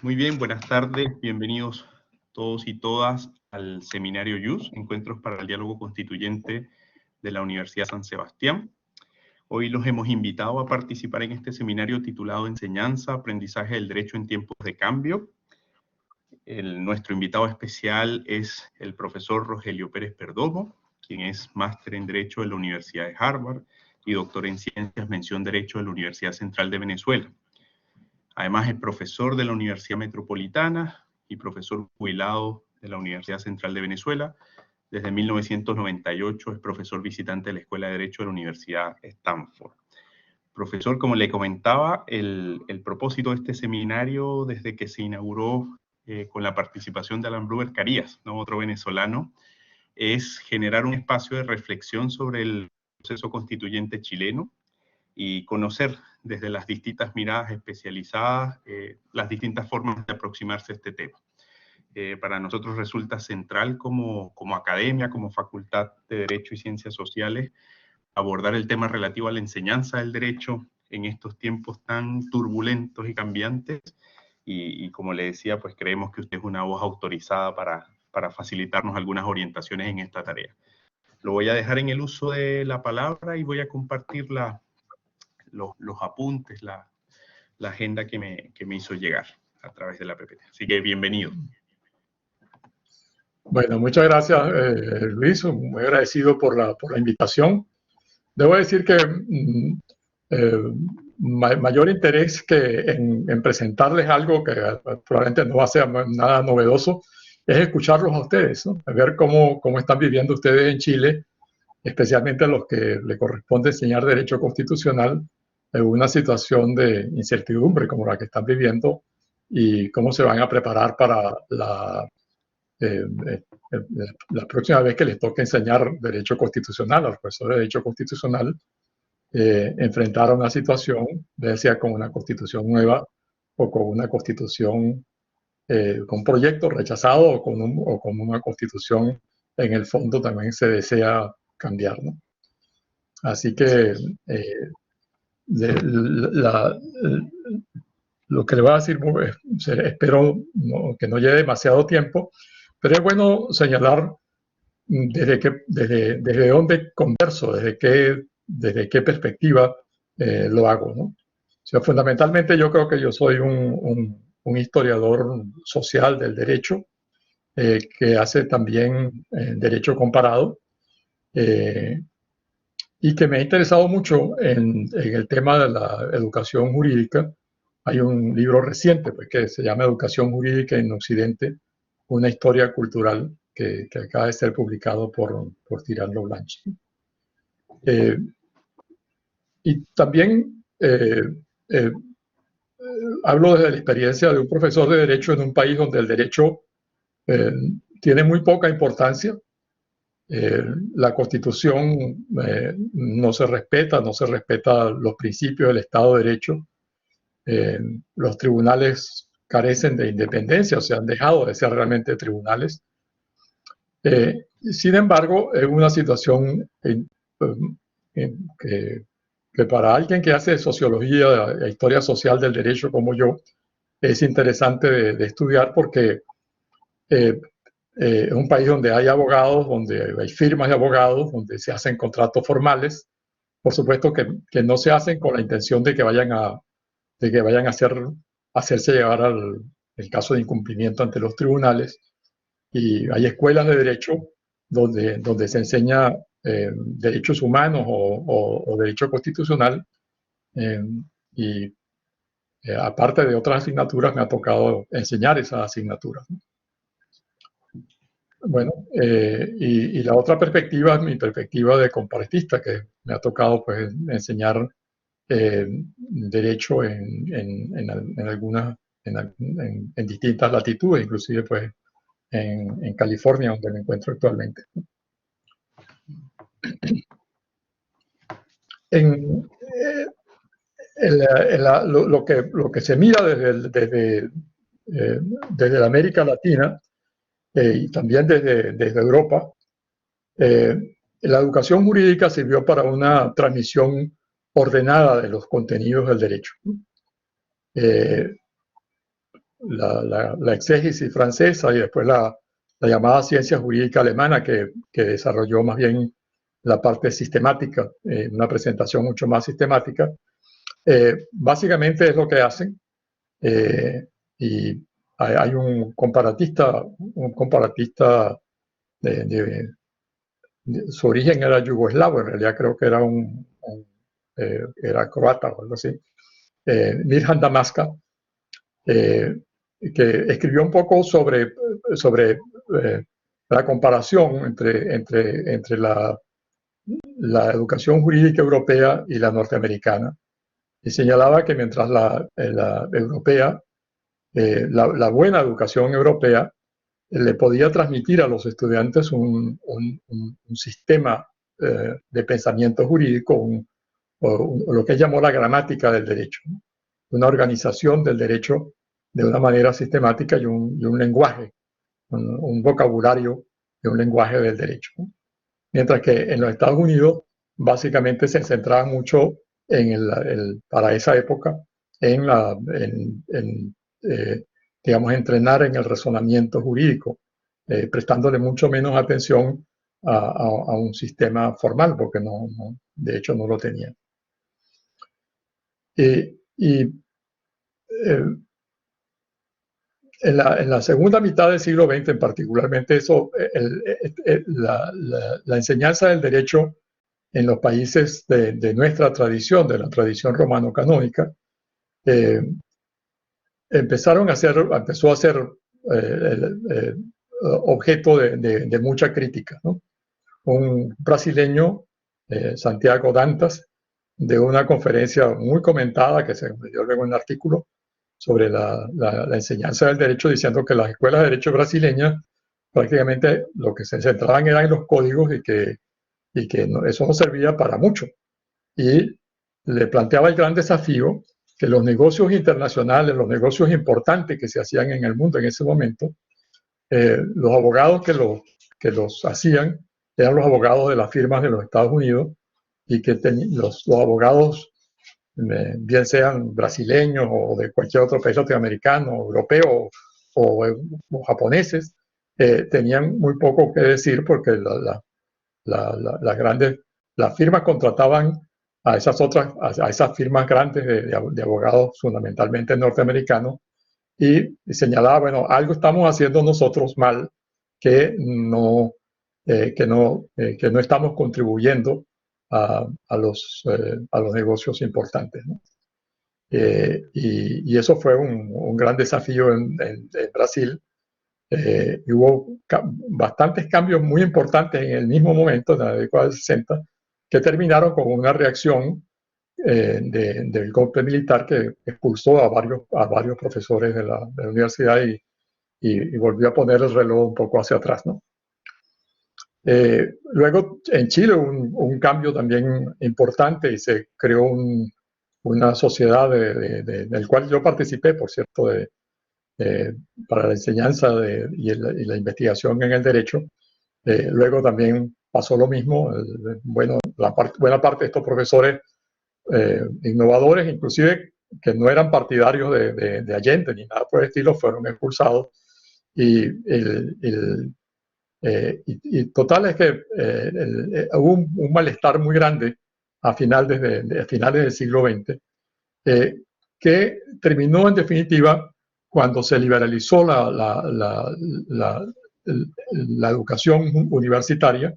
Muy bien, buenas tardes, bienvenidos todos y todas al seminario YUS, Encuentros para el Diálogo Constituyente de la Universidad San Sebastián. Hoy los hemos invitado a participar en este seminario titulado Enseñanza, Aprendizaje del Derecho en Tiempos de Cambio. Nuestro invitado especial es el profesor Rogelio Pérez Perdomo, quien es máster en Derecho de la Universidad de Harvard y doctor en Ciencias, mención Derecho de la Universidad Central de Venezuela. Además, es profesor de la Universidad Metropolitana y profesor jubilado de la Universidad Central de Venezuela. Desde 1998 es profesor visitante de la Escuela de Derecho de la Universidad Stanford. Profesor, como le comentaba, el propósito de este seminario, desde que se inauguró con la participación de Alan Bruber Carías, ¿no? Otro venezolano, es generar un espacio de reflexión sobre el proceso constituyente chileno y conocer desde las distintas miradas especializadas las distintas formas de aproximarse a este tema. Para nosotros resulta central como academia, como Facultad de Derecho y Ciencias Sociales, abordar el tema relativo a la enseñanza del derecho en estos tiempos tan turbulentos y cambiantes. Y como le decía, pues creemos que usted es una voz autorizada para facilitarnos algunas orientaciones en esta tarea. Lo voy a dejar en el uso de la palabra y voy a compartir los apuntes, la agenda que me hizo llegar a través de la PPT. Así que bienvenido. Bueno, muchas gracias, Luis. Muy agradecido por la invitación. Debo decir que mayor interés que en presentarles algo que probablemente no va a ser nada novedoso, es escucharlos a ustedes, ¿no? A ver cómo están viviendo ustedes en Chile, especialmente a los que le corresponde enseñar derecho constitucional en una situación de incertidumbre como la que están viviendo y cómo se van a preparar para la próxima vez que les toque enseñar derecho constitucional a los profesores de derecho constitucional, enfrentar a una situación, ya sea con una constitución nueva o con una constitución con proyectos rechazados o con una constitución en el fondo también se desea cambiar, ¿no? Así que lo que le voy a decir, espero que no lleve demasiado tiempo, pero es bueno señalar desde dónde converso, desde qué perspectiva lo hago, ¿no? O sea, fundamentalmente yo creo que yo soy un historiador social del derecho que hace también derecho comparado y que me ha interesado mucho en el tema de la educación jurídica. Hay un libro reciente pues, que se llama Educación Jurídica en Occidente, una historia cultural que acaba de ser publicado por Tirano Blanchi. Y también hablo desde la experiencia de un profesor de Derecho en un país donde el derecho tiene muy poca importancia. La Constitución no se respeta los principios del Estado de Derecho. Los tribunales carecen de independencia, o sea, han dejado de ser realmente tribunales. Sin embargo, es una situación que para alguien que hace sociología e historia social del derecho como yo, es interesante de estudiar porque es un país donde hay abogados, donde hay firmas de abogados, donde se hacen contratos formales, por supuesto que no se hacen con la intención de que vayan a hacerse llevar el caso de incumplimiento ante los tribunales. Y hay escuelas de derecho donde se enseña derechos humanos o derecho constitucional. Y aparte de otras asignaturas, me ha tocado enseñar esas asignaturas. Bueno, y la otra perspectiva es mi perspectiva de comparatista, que me ha tocado pues, enseñar derecho en distintas latitudes, inclusive pues, en California, donde me encuentro actualmente. Lo que se mira desde la América Latina y también desde Europa, la educación jurídica sirvió para una transmisión ordenada de los contenidos del derecho. la exégesis francesa y después la llamada ciencia jurídica alemana que desarrolló más bien la parte sistemática, una presentación mucho más sistemática. Básicamente es lo que hacen, y hay un comparatista su origen era yugoslavo, en realidad creo que era era croata o algo así, Mirhan Damaska, que escribió un poco sobre la comparación entre la educación jurídica europea y la norteamericana, y señalaba que mientras la europea, la buena educación europea, le podía transmitir a los estudiantes un sistema de pensamiento jurídico, lo que llamó la gramática del derecho, ¿no? Una organización del derecho de una manera sistemática y un lenguaje, un vocabulario y un lenguaje del derecho, ¿no? Mientras que en los Estados Unidos básicamente se centraba mucho para esa época en digamos, entrenar en el razonamiento jurídico, prestándole mucho menos atención a un sistema formal, porque de hecho no lo tenía. En la segunda mitad del siglo XX, en particularmente la enseñanza del derecho en los países de nuestra tradición, de la tradición romano-canónica, empezó a ser objeto de mucha crítica, ¿no? Un brasileño, Santiago Dantas, de una conferencia muy comentada que se dio luego en un artículo sobre la enseñanza del derecho, diciendo que las escuelas de derecho brasileñas prácticamente lo que se centraban era en los códigos y que eso no servía para mucho. Y le planteaba el gran desafío que los negocios internacionales, los negocios importantes que se hacían en el mundo en ese momento, los abogados que los hacían eran los abogados de las firmas de los Estados Unidos, y que los abogados, bien sean brasileños o de cualquier otro país latinoamericano, europeo o japoneses, tenían muy poco que decir, porque las firmas contrataban a esas firmas grandes de abogados fundamentalmente norteamericanos, y señalaba, bueno, algo estamos haciendo nosotros mal, que no estamos contribuyendo a los negocios importantes, ¿no? Y eso fue un gran desafío en Brasil. Y hubo bastantes cambios muy importantes en el mismo momento, en la década del 60, que terminaron con una reacción del golpe militar que expulsó a varios profesores de la universidad y volvió a poner el reloj un poco hacia atrás, ¿no? Luego en Chile hubo un cambio también importante y se creó una sociedad del cual yo participé, por cierto, para la enseñanza y la investigación en el derecho. Luego también pasó lo mismo. Bueno, buena parte de estos profesores innovadores, inclusive que no eran partidarios de Allende ni nada por el estilo, fueron expulsados. Y total es que hubo un malestar muy grande a finales del siglo XX, que terminó en definitiva cuando se liberalizó la educación universitaria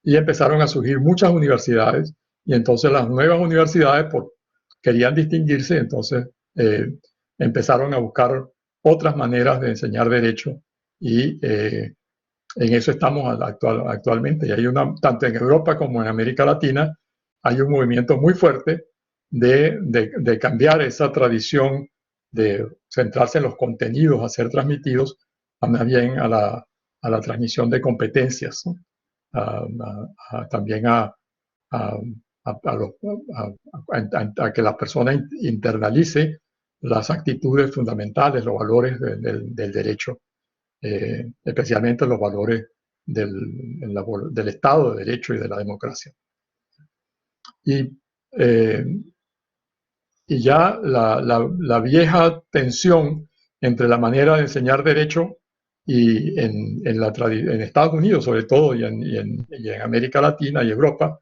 y empezaron a surgir muchas universidades, y entonces las nuevas universidades querían distinguirse, entonces empezaron a buscar otras maneras de enseñar derecho, y en eso estamos actualmente. Y hay tanto en Europa como en América Latina, hay un movimiento muy fuerte de cambiar esa tradición de centrarse en los contenidos a ser transmitidos, más bien a la transmisión de competencias, ¿no? También a que la persona internalice las actitudes fundamentales, los valores del derecho, especialmente los valores del Estado de Derecho y de la democracia. Y ya la vieja tensión entre la manera de enseñar derecho y en Estados Unidos sobre todo y en América Latina y Europa,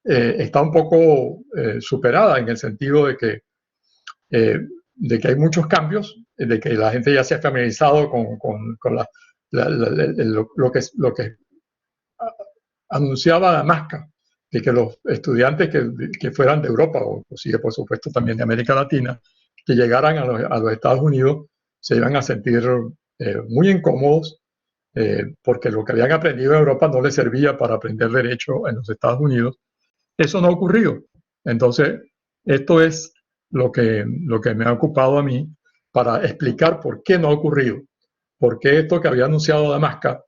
está un poco superada en el sentido de que hay muchos cambios, de que la gente ya se ha familiarizado con lo que anunciaba Damasca, de que los estudiantes que fueran de Europa, o sigue por supuesto también de América Latina, que llegaran a los Estados Unidos, se iban a sentir muy incómodos, porque lo que habían aprendido en Europa no les servía para aprender derecho en los Estados Unidos. Eso no ha ocurrido. Entonces, esto es lo que me ha ocupado a mí para explicar por qué no ha ocurrido. Por qué esto que había anunciado Damasca,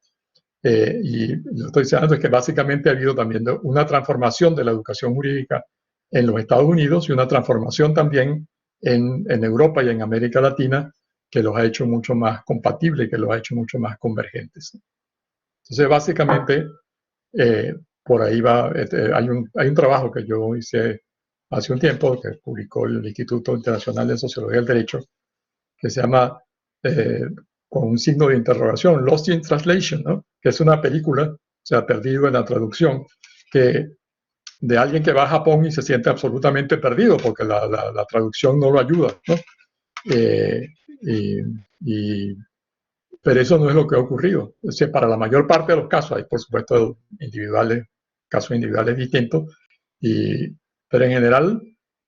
y lo estoy diciendo es que básicamente ha habido también una transformación de la educación jurídica en los Estados Unidos y una transformación también en Europa y en América Latina que los ha hecho mucho más compatibles, que los ha hecho mucho más convergentes. Entonces, básicamente, por ahí va, hay un trabajo que yo hice hace un tiempo, que publicó el Instituto Internacional de Sociología del Derecho, que se llama, con un signo de interrogación, Lost in Translation, ¿no? Que es una película, o sea, perdido en la traducción, que de alguien que va a Japón y se siente absolutamente perdido porque la traducción no lo ayuda, ¿no? Pero eso no es lo que ha ocurrido. O sea, para la mayor parte de los casos, hay por supuesto casos individuales distintos, pero en general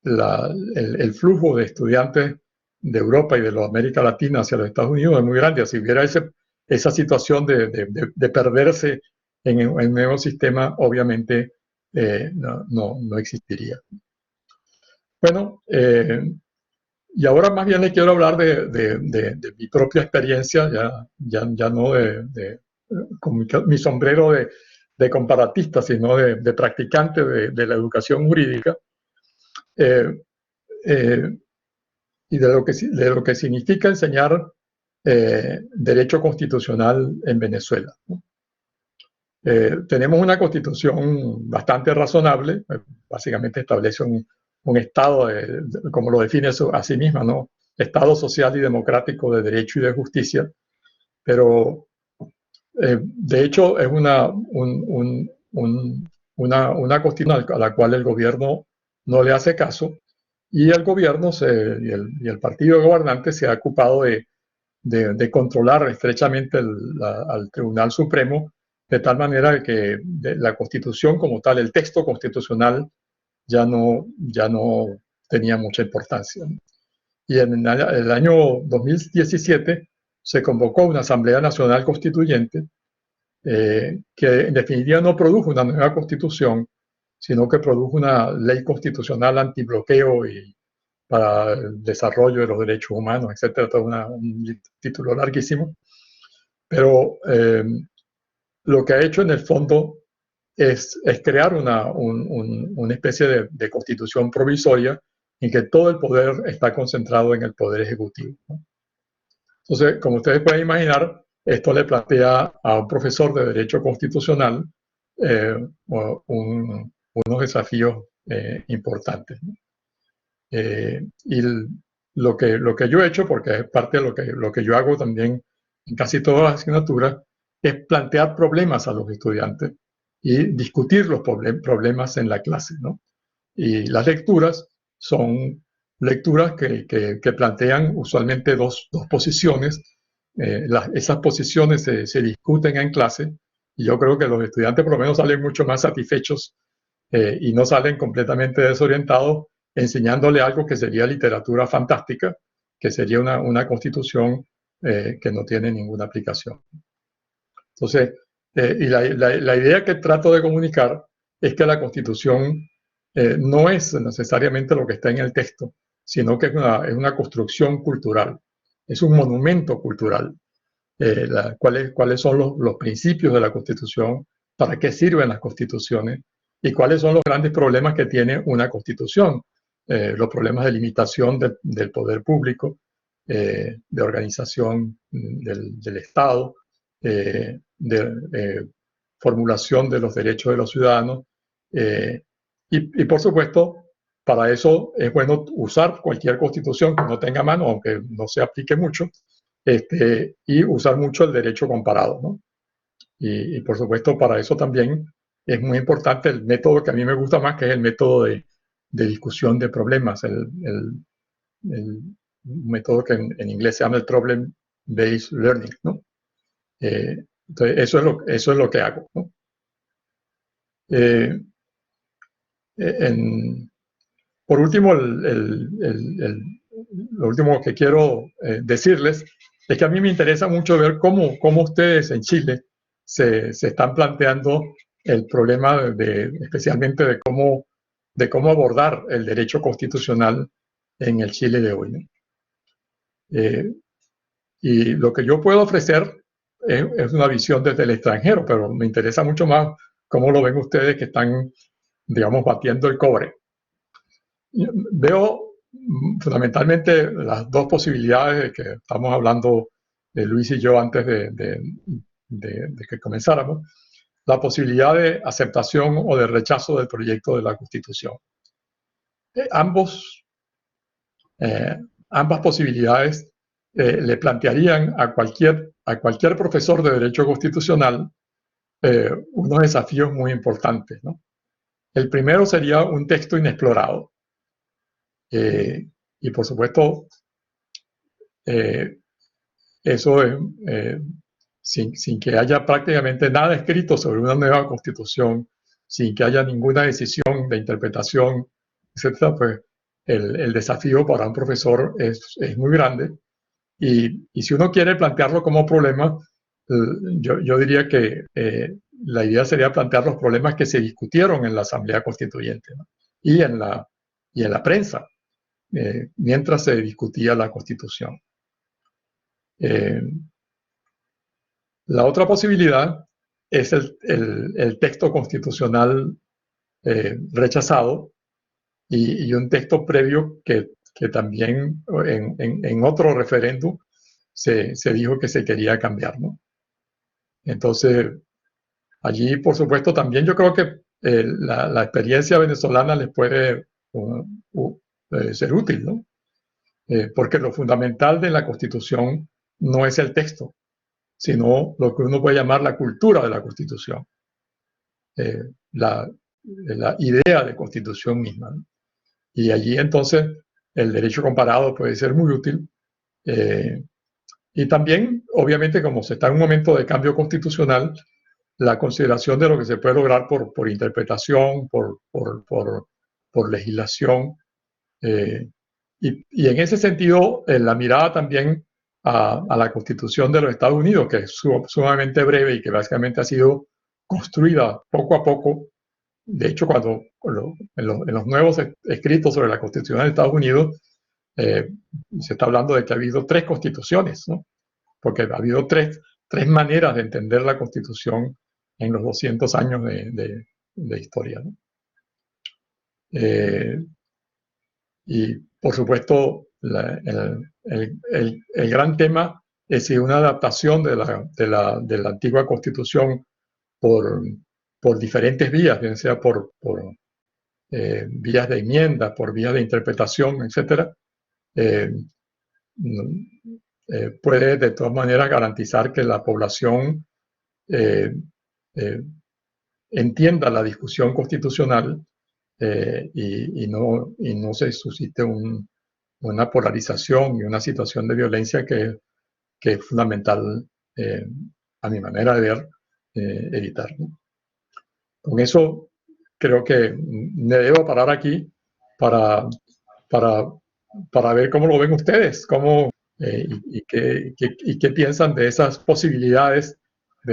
el flujo de estudiantes de Europa y de la América Latina hacia los Estados Unidos es muy grande. Si hubiera esa situación de perderse en el nuevo sistema, obviamente no existiría. Bueno, y ahora más bien le quiero hablar de mi propia experiencia, ya no con mi sombrero de comparatista, sino de practicante de la educación jurídica, y de lo que significa enseñar derecho constitucional en Venezuela, ¿no? Tenemos una constitución bastante razonable, básicamente establece un Estado, como lo define a sí misma, ¿no? Estado social y democrático de derecho y de justicia, pero de hecho es una constitución a la cual el gobierno no le hace caso, y el gobierno y el partido gobernante se ha ocupado de controlar estrechamente al Tribunal Supremo, de tal manera que la Constitución como tal, el texto constitucional, ya no tenía mucha importancia. Y en el año 2017 se convocó una Asamblea Nacional Constituyente, que en definitiva no produjo una nueva constitución, sino que produjo una ley constitucional antibloqueo y para el desarrollo de los derechos humanos, etcétera, todo un título larguísimo. Pero lo que ha hecho en el fondo es crear una especie de constitución provisoria en que todo el poder está concentrado en el poder ejecutivo, ¿no? Entonces, como ustedes pueden imaginar, esto le plantea a un profesor de Derecho Constitucional unos desafíos importantes, ¿no? Y lo que yo he hecho, porque es parte de lo que yo hago también en casi todas las asignaturas, es plantear problemas a los estudiantes y discutir los problemas en la clase, ¿no? Y las lecturas son lecturas que plantean usualmente dos posiciones. Esas posiciones se discuten en clase, y yo creo que los estudiantes por lo menos salen mucho más satisfechos y no salen completamente desorientados enseñándole algo que sería literatura fantástica, que sería una constitución que no tiene ninguna aplicación. Entonces, y la idea que trato de comunicar es que la constitución no es necesariamente lo que está en el texto, sino que es una construcción cultural, es un monumento cultural. ¿Cuáles son los principios de la Constitución? ¿Para qué sirven las constituciones? ¿Y cuáles son los grandes problemas que tiene una constitución? Los problemas de limitación del poder público, de organización del Estado, de formulación de los derechos de los ciudadanos. Y por supuesto, para eso es bueno usar cualquier constitución que uno tenga a mano, aunque no se aplique mucho, y usar mucho el derecho comparado, ¿no? Y por supuesto, para eso también es muy importante el método que a mí me gusta más, que es el método de discusión de problemas, el método que en inglés se llama el Problem-Based Learning, ¿no? Entonces, eso es lo que hago, ¿no? Por último, lo último que quiero decirles es que a mí me interesa mucho ver cómo ustedes en Chile se están planteando el problema especialmente de cómo abordar el derecho constitucional en el Chile de hoy, ¿no? Y lo que yo puedo ofrecer es una visión desde el extranjero, pero me interesa mucho más cómo lo ven ustedes que están, digamos, batiendo el cobre. Veo fundamentalmente las dos posibilidades de que estamos hablando de Luis y yo antes de que comenzáramos, la posibilidad de aceptación o de rechazo del proyecto de la Constitución. Ambas posibilidades le plantearían a cualquier profesor de Derecho Constitucional unos desafíos muy importantes, ¿no? El primero sería un texto inexplorado. Y por supuesto, eso es sin que haya prácticamente nada escrito sobre una nueva constitución, sin que haya ninguna decisión de interpretación, etcétera, pues el desafío para un profesor es muy grande. Y si uno quiere plantearlo como problema, yo diría que la idea sería plantear los problemas que se discutieron en la Asamblea Constituyente, ¿no? y en la prensa, mientras se discutía la Constitución. La otra posibilidad es el texto constitucional rechazado y un texto previo que también en otro referéndum se dijo que se quería cambiar, ¿no? Entonces, allí, por supuesto, también yo creo que la experiencia venezolana les puede ser útil, ¿no? Porque lo fundamental de la Constitución no es el texto, sino lo que uno puede llamar la cultura de la Constitución, la idea de Constitución misma, ¿no? Y allí entonces el derecho comparado puede ser muy útil. Y también, obviamente, como se está en un momento de cambio constitucional, la consideración de lo que se puede lograr por interpretación, por legislación. Y en ese sentido, la mirada también a la Constitución de los Estados Unidos, que es sumamente breve y que básicamente ha sido construida poco a poco. De hecho, en los nuevos escritos sobre la Constitución de Estados Unidos, se está hablando de que ha habido 3 constituciones, ¿no? Porque ha habido tres maneras de entender la Constitución en los 200 años de historia, ¿no? Y por supuesto, el gran tema es si una adaptación de la antigua Constitución por diferentes vías, bien sea por vías de enmienda, por vías de interpretación, etcétera, puede de todas maneras garantizar que la población entienda la discusión constitucional y no se suscite una polarización y una situación de violencia que es fundamental, a mi manera de ver, evitar, ¿no? Con eso creo que me debo parar aquí para ver cómo lo ven ustedes, y qué piensan de esas posibilidades y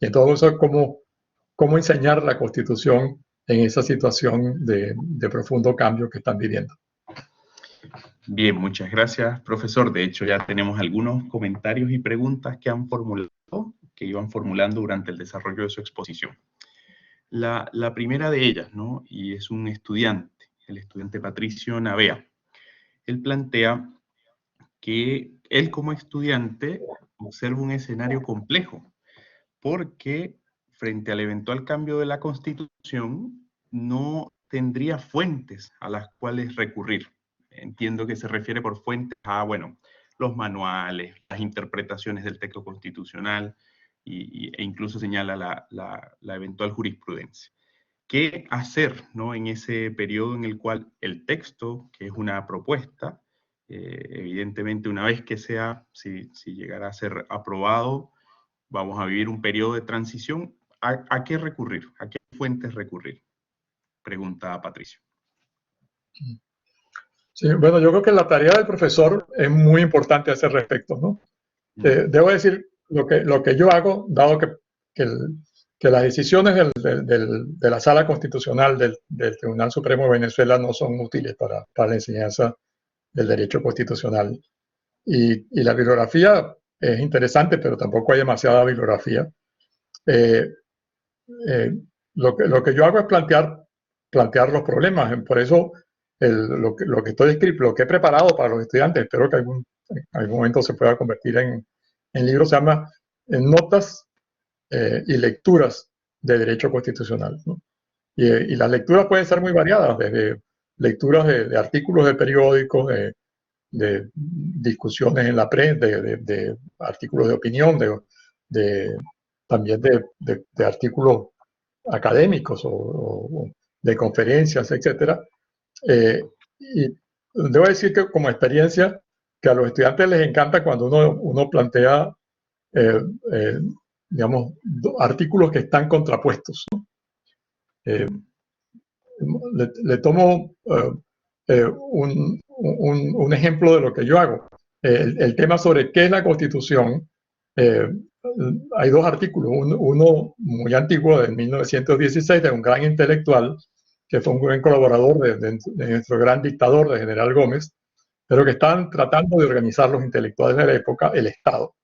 en todo eso cómo enseñar la Constitución en esa situación de profundo cambio que están viviendo. Bien, muchas gracias, profesor. De hecho, ya tenemos algunos comentarios y preguntas que iban formulando durante el desarrollo de su exposición. La primera de ellas, ¿no? Y es un estudiante, el estudiante Patricio Navea. Él plantea que él como estudiante observa un escenario complejo, porque frente al eventual cambio de la Constitución no tendría fuentes a las cuales recurrir. entiendo que se refiere por fuentes a, bueno, los manuales, las interpretaciones del texto constitucional e incluso señala la eventual jurisprudencia. ¿Qué hacer, ¿no?, en ese periodo en el cual el texto, que es una propuesta, evidentemente una vez que si llegara a ser aprobado, vamos a vivir un periodo de transición? ¿A qué recurrir? ¿A qué fuentes recurrir? Pregunta Patricio. Sí, bueno, yo creo que la tarea del profesor es muy importante a ese respecto, ¿no? Debo decir lo que yo hago, dado que las decisiones de la Sala Constitucional del Tribunal Supremo de Venezuela no son útiles para la enseñanza del derecho constitucional. Y la bibliografía es interesante, pero tampoco hay demasiada bibliografía. Lo que yo hago es plantear los problemas. Por eso lo que he preparado para los estudiantes, espero que en algún momento se pueda convertir en libro, se llama Notas y Lecturas de Derecho Constitucional, ¿no? Y las lecturas pueden ser muy variadas, desde lecturas de artículos de periódicos, de discusiones en la prensa, de artículos de opinión, también de artículos académicos o de conferencias, etcétera. Y debo decir que como experiencia, que a los estudiantes les encanta cuando uno plantea, digamos, artículos que están contrapuestos, ¿no? Le tomo un ejemplo de lo que yo hago. El tema sobre qué es la Constitución. Hay dos artículos, uno muy antiguo, de 1916, de un gran intelectual, que fue un gran colaborador de nuestro gran dictador, de General Gómez, pero que están tratando de organizar los intelectuales de la época, el Estado.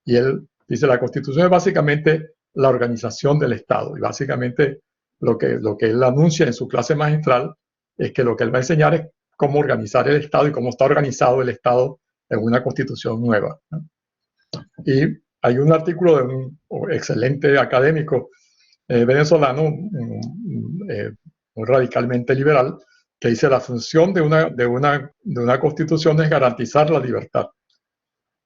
Y él dice, la Constitución es básicamente la organización del Estado, y básicamente lo que él anuncia en su clase magistral es que lo que él va a enseñar es cómo organizar el Estado y cómo está organizado el Estado en una Constitución nueva, ¿no? Y hay un artículo de un excelente académico venezolano, muy radicalmente liberal, que dice la función de una Constitución es garantizar la libertad.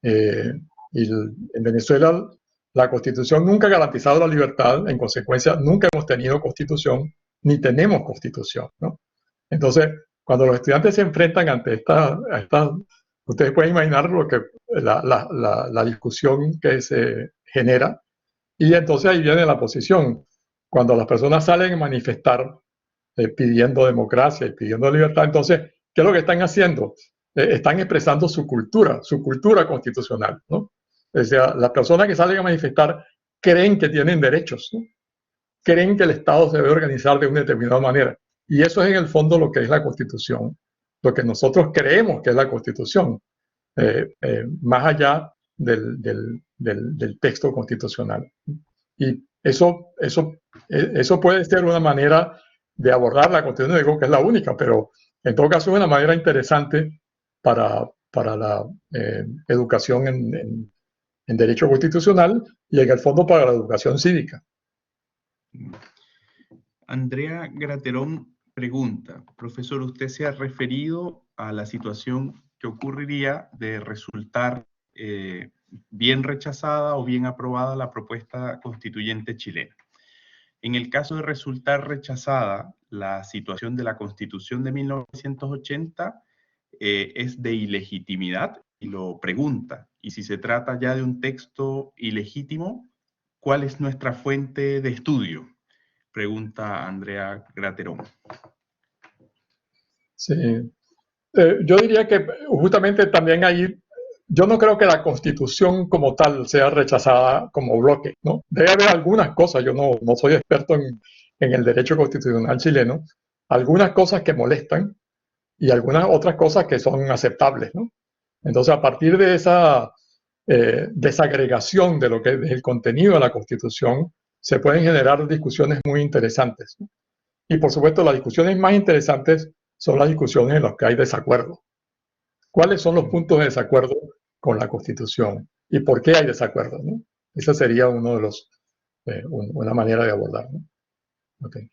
Y en Venezuela la Constitución nunca ha garantizado la libertad, en consecuencia nunca hemos tenido Constitución, ni tenemos Constitución, ¿no? Entonces, cuando los estudiantes se enfrentan ante ustedes pueden imaginar la discusión que se genera, y entonces ahí viene la posición. Cuando las personas salen a manifestar pidiendo democracia y pidiendo libertad, entonces, ¿qué es lo que están haciendo? Están expresando su cultura constitucional, ¿no? O sea, las personas que salen a manifestar creen que tienen derechos, ¿no? Creen que el Estado se debe organizar de una determinada manera. Y eso es en el fondo lo que es la Constitución, lo que nosotros creemos que es la Constitución, más allá del texto constitucional. Y eso puede ser una manera de abordar la Constitución, digo que es la única, pero en todo caso es una manera interesante para la educación en derecho constitucional y en el fondo para la educación cívica. Andrea Graterón pregunta, profesor, usted se ha referido a la situación que ocurriría de resultar bien rechazada o bien aprobada la propuesta constituyente chilena. En el caso de resultar rechazada, la situación de la Constitución de 1980 es de ilegitimidad, y lo pregunta. Y si se trata ya de un texto ilegítimo, ¿cuál es nuestra fuente de estudio? Pregunta Andrea Graterón. Sí. Yo diría que justamente también ahí, yo no creo que la Constitución como tal sea rechazada como bloque, ¿no? Debe haber algunas cosas, yo no soy experto en el derecho constitucional chileno, algunas cosas que molestan y algunas otras cosas que son aceptables, ¿no? Entonces, a partir de esa desagregación de lo que es el contenido de la Constitución, se pueden generar discusiones muy interesantes, ¿no? Y por supuesto, las discusiones más interesantes son las discusiones en las que hay desacuerdo. ¿Cuáles son los puntos de desacuerdo con la Constitución? ¿Y por qué hay desacuerdo, ¿no? Esa sería una manera de abordar, ¿no? Okay.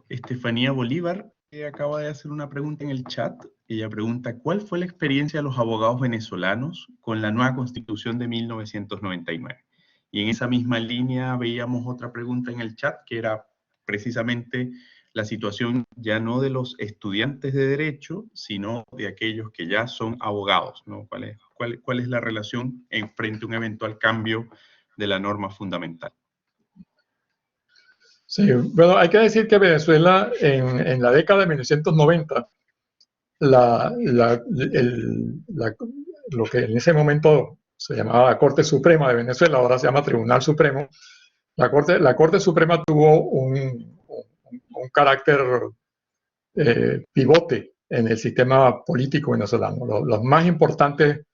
Estefanía Bolívar acaba de hacer una pregunta en el chat. ella pregunta, ¿cuál fue la experiencia de los abogados venezolanos con la nueva Constitución de 1999? Y en esa misma línea veíamos otra pregunta en el chat, que era precisamente la situación ya no de los estudiantes de Derecho, sino de aquellos que ya son abogados, ¿no? ¿Cuál es la relación en frente a un eventual cambio de la norma fundamental? Sí, bueno, hay que decir que Venezuela en la década de 1990, lo que en ese momento se llamaba la Corte Suprema de Venezuela, ahora se llama Tribunal Supremo, la Corte Suprema tuvo un carácter pivote en el sistema político venezolano. Los más importantes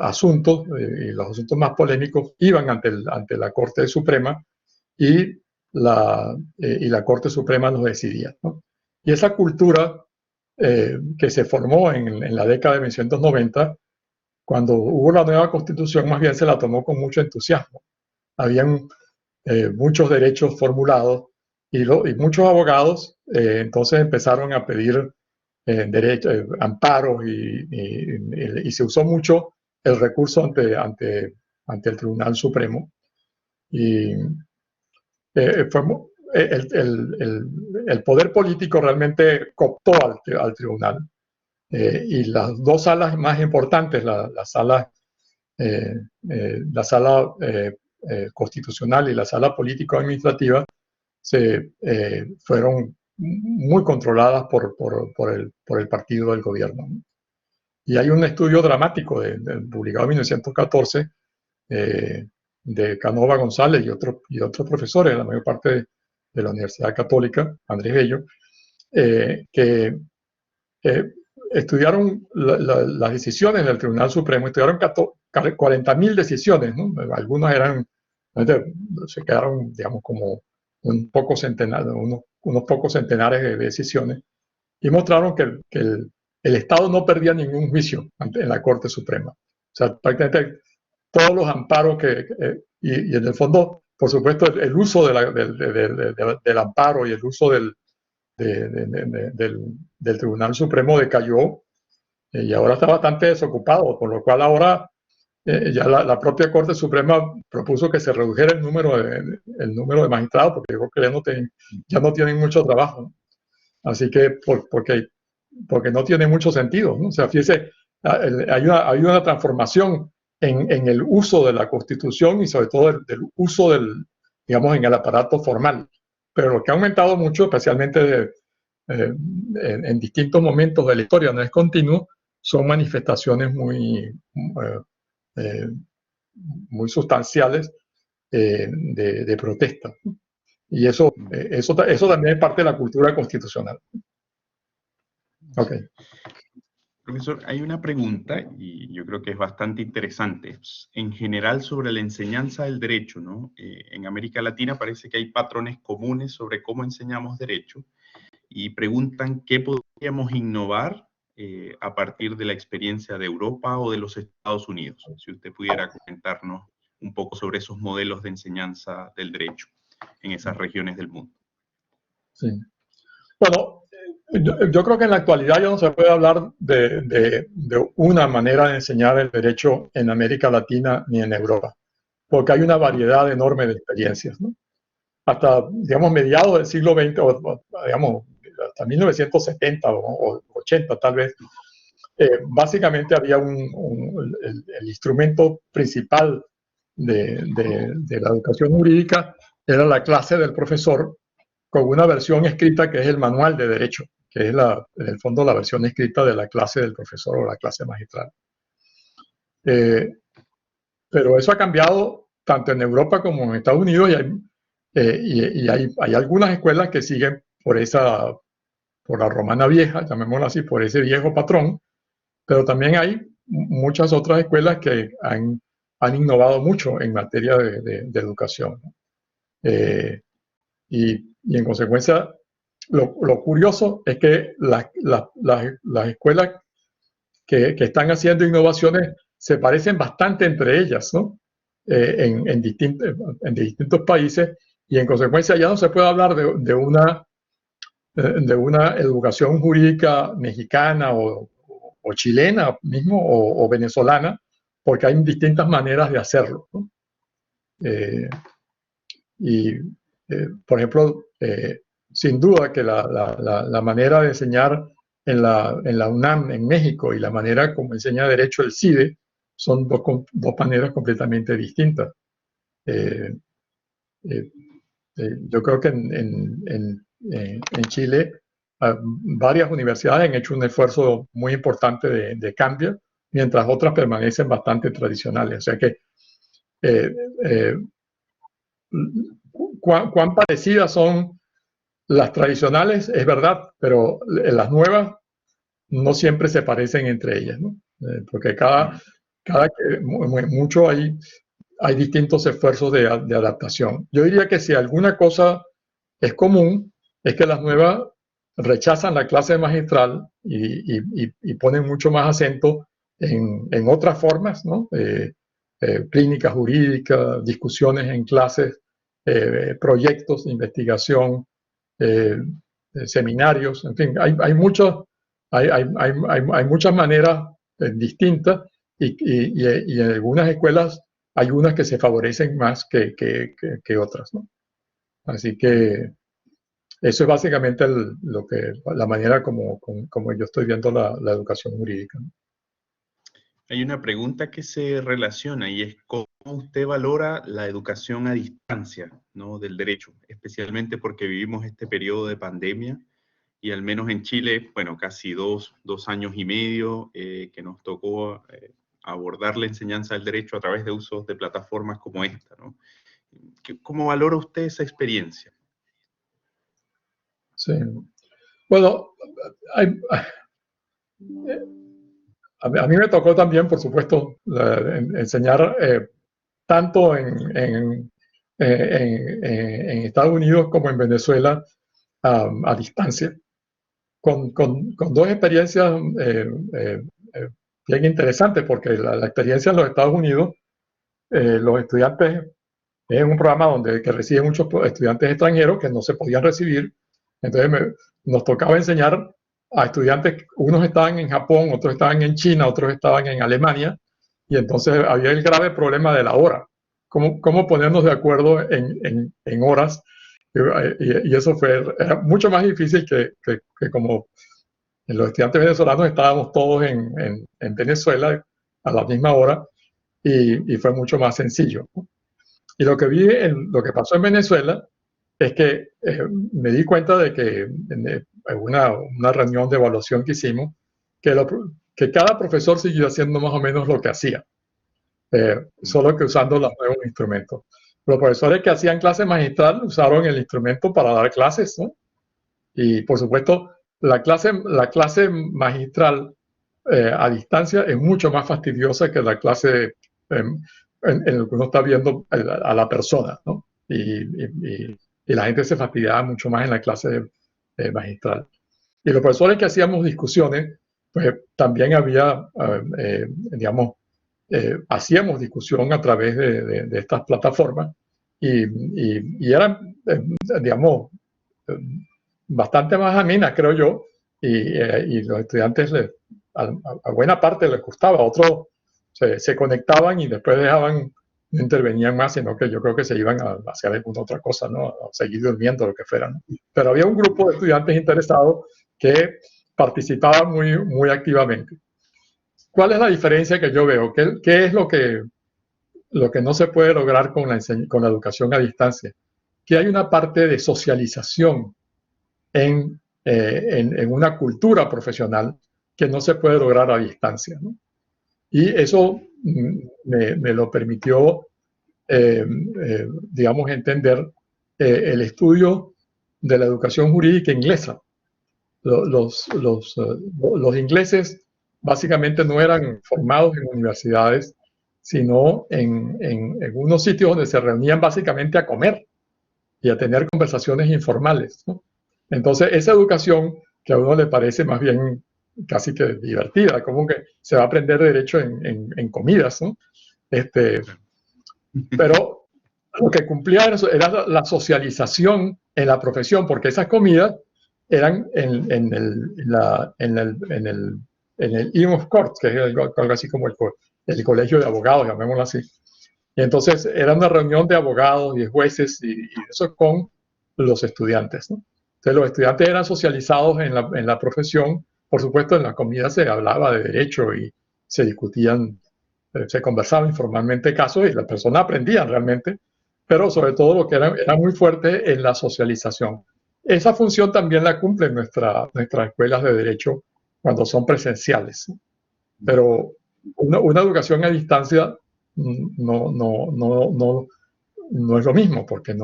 asuntos y los asuntos más polémicos iban ante la Corte Suprema y la Corte Suprema los decidía, ¿no? Y esa cultura que se formó en la década de 1990, cuando hubo la nueva Constitución, más bien se la tomó con mucho entusiasmo. Habían muchos derechos formulados y muchos abogados entonces empezaron a pedir amparos y se usó mucho el recurso ante el Tribunal Supremo. Y el poder político realmente cooptó al tribunal. Y las dos salas más importantes, la sala constitucional y la sala político-administrativa, fueron muy controladas por el partido del gobierno. Y hay un estudio dramático publicado en 1914 de Canova González y otros profesores, la mayor parte de la Universidad Católica, Andrés Bello, que estudiaron las decisiones del Tribunal Supremo, estudiaron 40.000 decisiones, ¿no? Algunas se quedaron, digamos, como unos pocos centenares de decisiones, y mostraron que el Estado no perdía ningún juicio en la Corte Suprema. O sea, prácticamente todos los amparos y en el fondo, por supuesto, el uso del amparo y el uso del Tribunal Supremo decayó y ahora está bastante desocupado, por lo cual ahora ya la propia Corte Suprema propuso que se redujera el número de magistrados, porque yo creo que ya no tienen mucho trabajo, ¿no? Así que porque no tiene mucho sentido, ¿no? O sea, fíjese, hay una transformación en el uso de la Constitución y sobre todo del uso digamos, en el aparato formal. Pero lo que ha aumentado mucho, especialmente en distintos momentos de la historia, no es continuo, son manifestaciones muy sustanciales de protesta. Y eso también es parte de la cultura constitucional. Okay. Profesor, hay una pregunta, y yo creo que es bastante interesante, en general sobre la enseñanza del derecho, ¿no? En América Latina parece que hay patrones comunes sobre cómo enseñamos derecho, y preguntan qué podríamos innovar a partir de la experiencia de Europa o de los Estados Unidos. Si usted pudiera comentarnos un poco sobre esos modelos de enseñanza del derecho en esas regiones del mundo. Sí. Bueno, yo creo que en la actualidad ya no se puede hablar de una manera de enseñar el derecho en América Latina ni en Europa, porque hay una variedad enorme de experiencias, ¿no? Hasta, digamos, mediados del siglo XX, o digamos, hasta 1970 o 80 tal vez, básicamente había el instrumento principal de la educación jurídica era la clase del profesor, con una versión escrita que es el manual de derecho, que es en el fondo la versión escrita de la clase del profesor o la clase magistral. Pero eso ha cambiado tanto en Europa como en Estados Unidos y hay algunas escuelas que siguen por la romana vieja, llamémosla así, por ese viejo patrón, pero también hay muchas otras escuelas que han innovado mucho en materia de educación. Y en consecuencia, lo curioso es que las escuelas que están haciendo innovaciones se parecen bastante entre ellas, ¿no? En distintos países, y en consecuencia ya no se puede hablar de de una educación jurídica mexicana o chilena mismo o venezolana, porque hay distintas maneras de hacerlo, ¿no? Por ejemplo, sin duda que la manera de enseñar en la UNAM en México y la manera como enseña Derecho el CIDE son dos maneras completamente distintas. Yo creo que en Chile varias universidades han hecho un esfuerzo muy importante de cambio, mientras otras permanecen bastante tradicionales. O sea que cuán parecidas son las tradicionales, es verdad, pero las nuevas no siempre se parecen entre ellas, ¿no? Porque mucho hay distintos esfuerzos de adaptación. Yo diría que si alguna cosa es común, es que las nuevas rechazan la clase magistral y ponen mucho más acento en otras formas, ¿no? Clínica jurídica, discusiones en clases, proyectos de investigación, seminarios, en fin, hay muchas maneras distintas y en algunas escuelas hay unas que se favorecen más que otras, ¿no? Así que eso es básicamente la manera como yo estoy viendo la educación jurídica, ¿no? Hay una pregunta que se relaciona y es cómo usted valora la educación a distancia, ¿no?, del derecho, especialmente porque vivimos este periodo de pandemia y al menos en Chile, bueno, casi dos años y medio que nos tocó abordar la enseñanza del derecho a través de usos de plataformas como esta, ¿no? ¿Cómo valora usted esa experiencia? Sí. Bueno, a mí me tocó también, por supuesto, enseñar tanto en Estados Unidos como en Venezuela a distancia, con dos experiencias bien interesantes, porque la experiencia en los Estados Unidos, los estudiantes, es un programa que recibe muchos estudiantes extranjeros que no se podían recibir, entonces nos tocaba enseñar a estudiantes, unos estaban en Japón, otros estaban en China, otros estaban en Alemania, y entonces había el grave problema de la hora, cómo ponernos de acuerdo en horas, y eso era mucho más difícil que como los estudiantes venezolanos estábamos todos en Venezuela a la misma hora, y fue mucho más sencillo. Y lo que pasó en Venezuela es que me di cuenta de que en una reunión de evaluación que hicimos, que cada profesor siguió haciendo más o menos lo que hacía, solo que usando los nuevos instrumentos. Los profesores que hacían clase magistral usaron el instrumento para dar clases, ¿no? Y por supuesto, la clase magistral a distancia es mucho más fastidiosa que la clase en lo que uno está viendo a la persona, ¿no? Y la gente se fastidiaba mucho más en la clase magistral. Y los profesores que hacíamos discusiones, pues también había, digamos, hacíamos discusión a través de estas plataformas y eran, digamos, bastante más amenas, creo yo, y los estudiantes a buena parte les gustaba, a otros se conectaban y después no intervenían más, sino que yo creo que se iban a hacer alguna otra cosa, ¿no? A seguir durmiendo, lo que fuera, ¿no? Pero había un grupo de estudiantes interesados que participaban muy activamente. ¿Cuál es la diferencia que yo veo? ¿Qué es lo que no se puede lograr con la educación a distancia? Que hay una parte de socialización en una cultura profesional que no se puede lograr a distancia, ¿no? Y eso me lo permitió, digamos, entender el estudio de la educación jurídica inglesa. Los ingleses básicamente no eran formados en universidades, sino en unos sitios donde se reunían básicamente a comer y a tener conversaciones informales, ¿no? Entonces, esa educación que a uno le parece más bien casi que divertida, como que se va a aprender derecho en comidas, ¿no? Pero lo que cumplía era la socialización en la profesión, porque esas comidas eran en el Inn of Court, que es algo así como el colegio de abogados, llamémoslo así. Y entonces era una reunión de abogados y de jueces y eso con los estudiantes, ¿no? Entonces los estudiantes eran socializados en la profesión. Por supuesto, en la comida se hablaba de derecho y se discutían, se conversaba informalmente casos y las personas aprendían realmente, pero sobre todo lo que era muy fuerte en la socialización. Esa función también la cumplen nuestras escuelas de derecho cuando son presenciales, ¿no? Pero una educación a distancia no es lo mismo, porque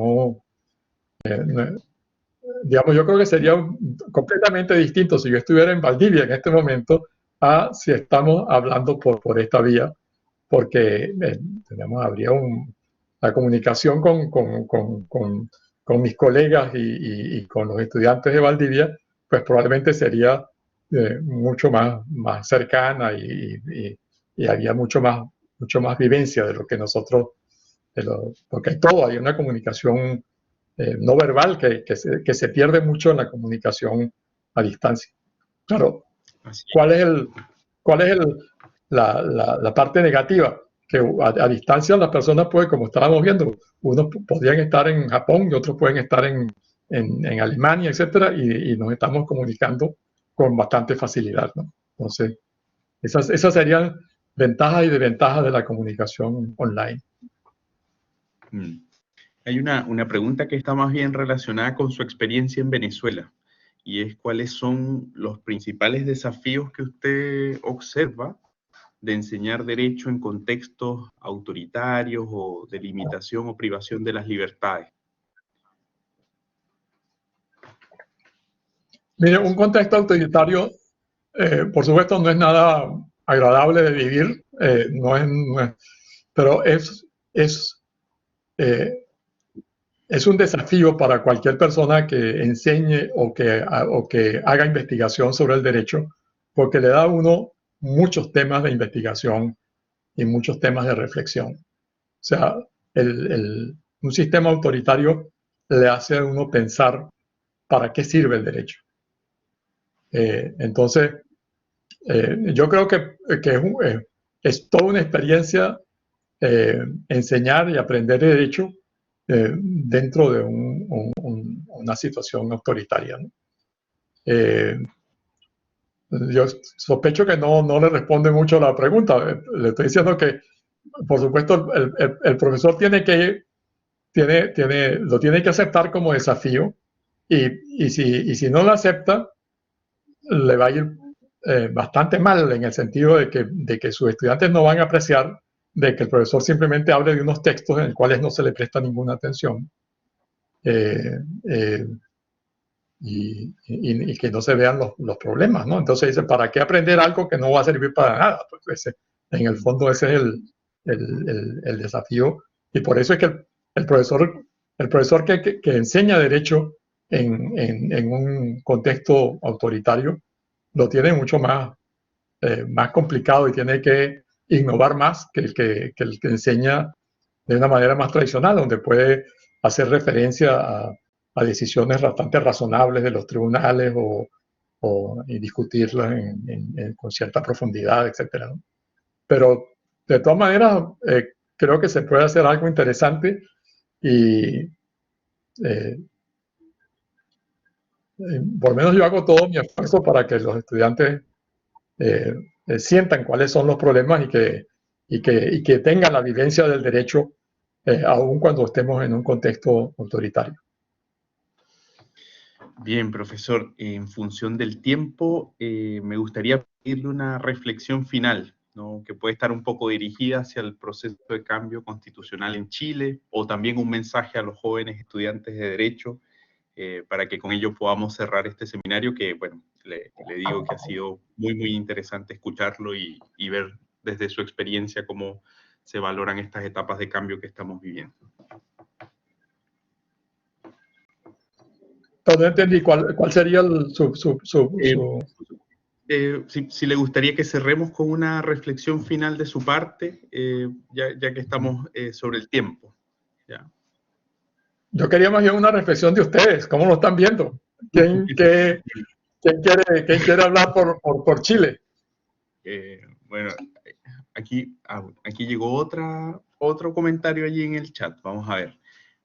digamos, yo creo que sería completamente distinto si yo estuviera en Valdivia en este momento a si estamos hablando por esta vía, porque habría la comunicación con mis colegas y con los estudiantes de Valdivia, pues probablemente sería mucho más cercana y había mucho más vivencia de lo que nosotros, porque hay una comunicación no verbal que se pierde mucho en la comunicación a distancia. Claro, ¿cuál es la parte negativa? Que a distancia las personas pueden, como estábamos viendo, unos podrían estar en Japón y otros pueden estar en Alemania, etcétera, y nos estamos comunicando con bastante facilidad, ¿no? Entonces, esas serían ventajas y desventajas de la comunicación online. Hay una pregunta que está más bien relacionada con su experiencia en Venezuela, y es cuáles son los principales desafíos que usted observa de enseñar derecho en contextos autoritarios o de limitación o privación de las libertades. Mire, un contexto autoritario, por supuesto, no es nada agradable de vivir, pero es un desafío para cualquier persona que enseñe o que haga investigación sobre el derecho, porque le da a uno muchos temas de investigación y muchos temas de reflexión. O sea, un sistema autoritario le hace a uno pensar para qué sirve el derecho. Entonces, yo creo que es toda una experiencia enseñar y aprender derecho dentro de una situación autoritaria, ¿no? Yo sospecho que no le responde mucho a la pregunta. Le estoy diciendo que, por supuesto, el profesor lo tiene que aceptar como desafío y si no lo acepta, le va a ir bastante mal en el sentido de que sus estudiantes no van a apreciar de que el profesor simplemente hable de unos textos en los cuales no se le presta ninguna atención y que no se vean los problemas, ¿no? Entonces dice, ¿para qué aprender algo que no va a servir para nada? Pues en el fondo ese es el desafío y por eso es que el profesor que enseña derecho en un contexto autoritario lo tiene mucho más complicado y tiene que innovar más que el que enseña de una manera más tradicional, donde puede hacer referencia a decisiones bastante razonables de los tribunales y discutirlas con cierta profundidad, etc., ¿no? Pero de todas maneras, creo que se puede hacer algo interesante y por lo menos yo hago todo mi esfuerzo para que los estudiantes sientan cuáles son los problemas y que tengan la vivencia del derecho aun cuando estemos en un contexto autoritario. Bien, profesor, en función del tiempo, me gustaría pedirle una reflexión final, ¿no? Que puede estar un poco dirigida hacia el proceso de cambio constitucional en Chile, o también un mensaje a los jóvenes estudiantes de Derecho, para que con ello podamos cerrar este seminario, que, bueno, le digo que ha sido muy, muy interesante escucharlo y ver desde su experiencia cómo se valoran estas etapas de cambio que estamos viviendo. No entendí cuál sería si le gustaría que cerremos con una reflexión final de su parte, ya que estamos sobre el tiempo. ¿Ya? Yo quería más bien una reflexión de ustedes, ¿cómo lo están viendo? ¿Quién, quién quiere hablar por Chile? Bueno, aquí llegó otro comentario allí en el chat. Vamos a ver.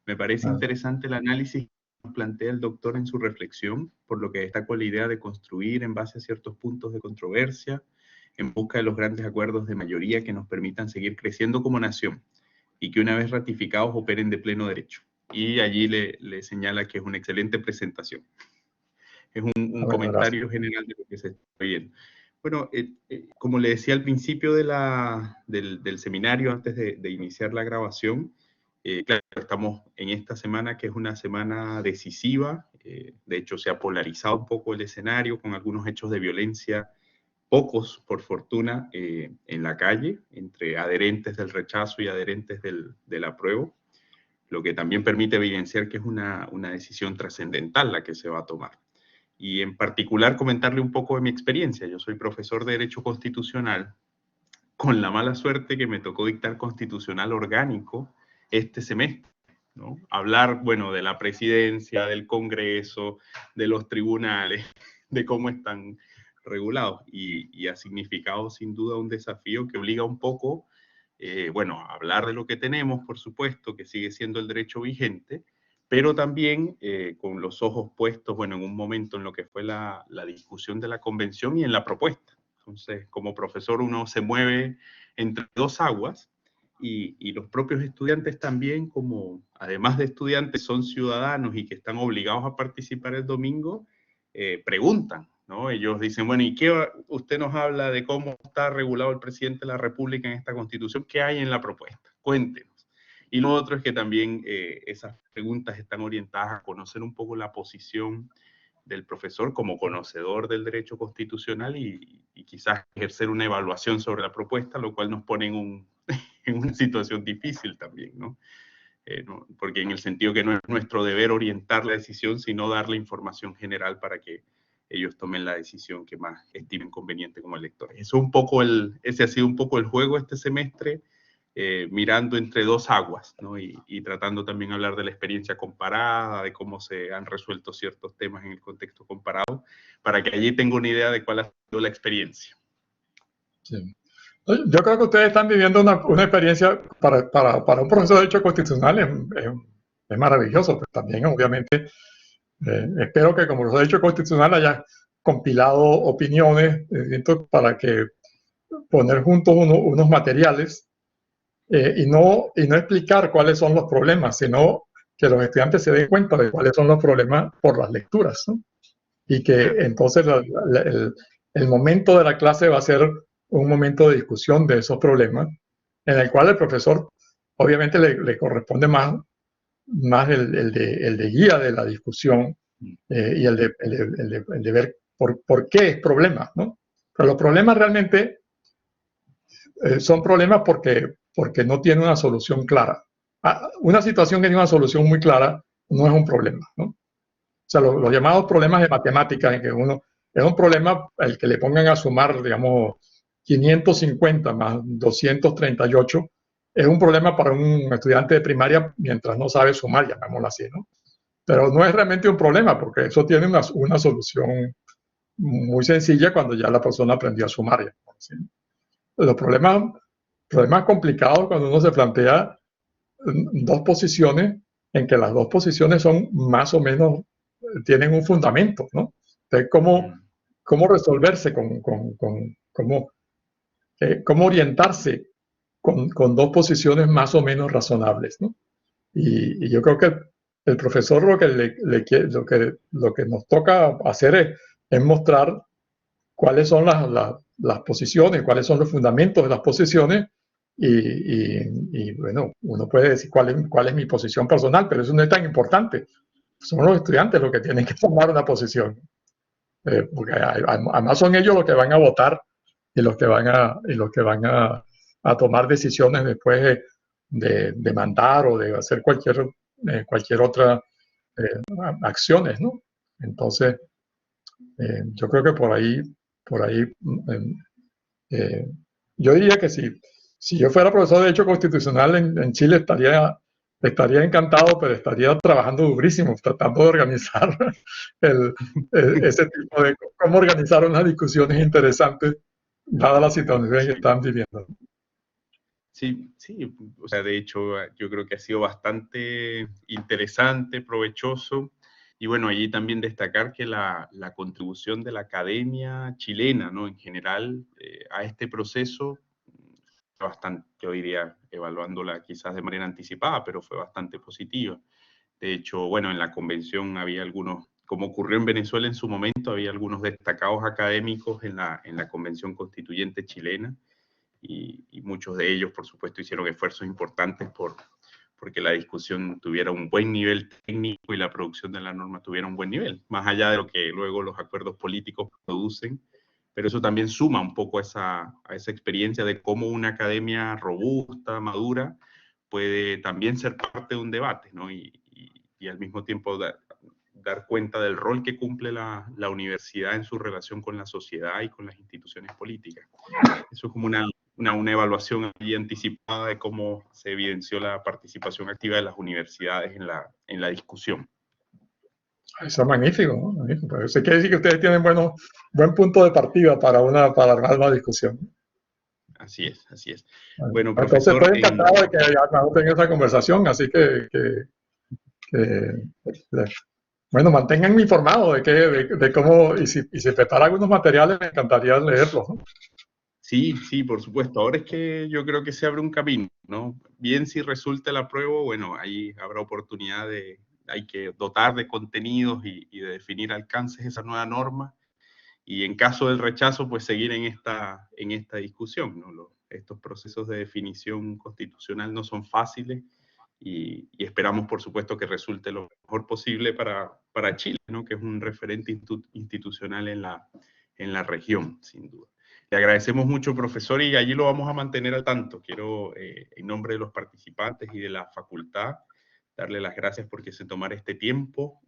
Me parece interesante el análisis que nos plantea el doctor en su reflexión, por lo que destaco la idea de construir en base a ciertos puntos de controversia, en busca de los grandes acuerdos de mayoría que nos permitan seguir creciendo como nación y que una vez ratificados operen de pleno derecho. Y allí le señala que es una excelente presentación. Es un comentario general de lo que se está viendo. Bueno, como le decía al principio del seminario, antes de iniciar la grabación, claro, estamos en esta semana que es una semana decisiva. De hecho, se ha polarizado un poco el escenario con algunos hechos de violencia, pocos por fortuna, en la calle, entre adherentes del rechazo y adherentes del apruebo, lo que también permite evidenciar que es una decisión trascendental la que se va a tomar. Y en particular comentarle un poco de mi experiencia. Yo soy profesor de Derecho Constitucional, con la mala suerte que me tocó dictar constitucional orgánico este semestre, ¿no? Hablar, bueno, de la presidencia, del Congreso, de los tribunales, de cómo están regulados. Y ha significado sin duda un desafío que obliga un poco, bueno, a hablar de lo que tenemos, por supuesto, que sigue siendo el derecho vigente, pero también con los ojos puestos, bueno, en un momento en lo que fue la discusión de la convención y en la propuesta. Entonces, como profesor uno se mueve entre dos aguas y los propios estudiantes también, como además de estudiantes son ciudadanos y que están obligados a participar el domingo, preguntan, ¿no? Ellos dicen, bueno, ¿y qué usted nos habla de cómo está regulado el presidente de la República en esta Constitución? ¿Qué hay en la propuesta? Cuéntenos. Y lo otro es que también esas preguntas están orientadas a conocer un poco la posición del profesor como conocedor del derecho constitucional y quizás ejercer una evaluación sobre la propuesta, lo cual nos pone en una situación difícil también, ¿no? ¿No? Porque en el sentido que no es nuestro deber orientar la decisión, sino dar la información general para que ellos tomen la decisión que más estimen conveniente como lectores. Ese ha sido un poco el juego este semestre, mirando entre dos aguas, ¿no? Y tratando también de hablar de la experiencia comparada, de cómo se han resuelto ciertos temas en el contexto comparado, para que allí tenga una idea de cuál ha sido la experiencia. Sí. Yo creo que ustedes están viviendo una experiencia para un profesor de Derecho Constitucional es maravilloso, pero también obviamente espero que como profesor de Derecho Constitucional haya compilado opiniones para que poner juntos unos materiales y no explicar cuáles son los problemas, sino que los estudiantes se den cuenta de cuáles son los problemas por las lecturas, ¿no? Y que entonces el momento de la clase va a ser un momento de discusión de esos problemas, en el cual el profesor obviamente le corresponde más el de guía de la discusión y el de ver por qué es problema, ¿no? Pero los problemas realmente son problemas porque no tiene una solución clara. Una situación que tiene una solución muy clara no es un problema, ¿no? O sea, los llamados problemas de matemáticas, en que uno es un problema el que le pongan a sumar, digamos, 550 más 238, es un problema para un estudiante de primaria mientras no sabe sumar, llamémoslo así, ¿no? Pero no es realmente un problema, porque eso tiene una solución muy sencilla cuando ya la persona aprendió a sumar. ¿Sí? Los problemas complicados cuando uno se plantea dos posiciones en que las dos posiciones son más o menos, tienen un fundamento, ¿no? Entonces, cómo resolverse, cómo orientarse con dos posiciones más o menos razonables, ¿no? Y yo creo que el profesor lo que nos toca hacer es mostrar cuáles son las posiciones, cuáles son los fundamentos de las posiciones y bueno, uno puede decir cuál es mi posición personal, pero eso no es tan importante. Son los estudiantes los que tienen que tomar una posición, porque además son ellos los que van a votar y los que van a tomar decisiones después de mandar o de hacer cualquier otra acciones, ¿no? Entonces, yo creo que por ahí yo diría que si yo fuera profesor de Derecho Constitucional en Chile estaría estaría encantado, pero estaría trabajando durísimo, tratando de organizar ese tipo de, cómo organizar unas discusiones interesantes, dada la situación que están viviendo. Sí, sí, o sea, de hecho, yo creo que ha sido bastante interesante, provechoso, y bueno, allí también destacar que la contribución de la academia chilena, ¿no? En general, a este proceso, fue bastante, yo diría, evaluándola quizás de manera anticipada, pero fue bastante positiva. De hecho, bueno, en la convención había algunos, como ocurrió en Venezuela en su momento, había algunos destacados académicos en la convención constituyente chilena, y muchos de ellos, por supuesto, hicieron esfuerzos importantes porque la discusión tuviera un buen nivel técnico y la producción de la norma tuviera un buen nivel, más allá de lo que luego los acuerdos políticos producen, pero eso también suma un poco a esa experiencia de cómo una academia robusta, madura, puede también ser parte de un debate, ¿no? Y al mismo tiempo dar cuenta del rol que cumple la universidad en su relación con la sociedad y con las instituciones políticas. Eso es como una evaluación ahí anticipada de cómo se evidenció la participación activa de las universidades en la discusión. Eso es magnífico, ¿no? Magnífico. Eso quiere decir que ustedes tienen buen punto de partida para armar una discusión. Así es, así es. Bueno, Entonces profesor, estoy encantado de que anoten esa conversación, así que bueno, manténganme informado de cómo, y si prepara algunos materiales, me encantaría leerlos, ¿no? sí, sí, por supuesto. Ahora es que yo creo que se abre un camino, ¿no? Bien, si resulta el apruebo, bueno, ahí habrá oportunidad hay que dotar de contenidos y de definir alcances esa nueva norma. Y en caso del rechazo, pues seguir en esta discusión, ¿no? Estos procesos de definición constitucional no son fáciles y esperamos, por supuesto, que resulte lo mejor posible para Chile, ¿no? Que es un referente institucional en la región, sin duda. Le agradecemos mucho, profesor, y allí lo vamos a mantener al tanto. Quiero, en nombre de los participantes y de la facultad, darle las gracias porque se tomara este tiempo.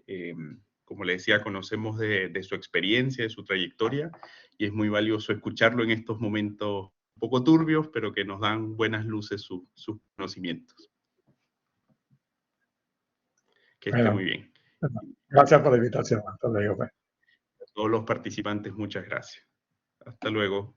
Como le decía, conocemos de su experiencia, de su trayectoria, y es muy valioso escucharlo en estos momentos un poco turbios, pero que nos dan buenas luces sus conocimientos. Que esté Bueno, muy bien. gracias por la invitación. Hasta luego. A todos los participantes, muchas gracias. Hasta luego.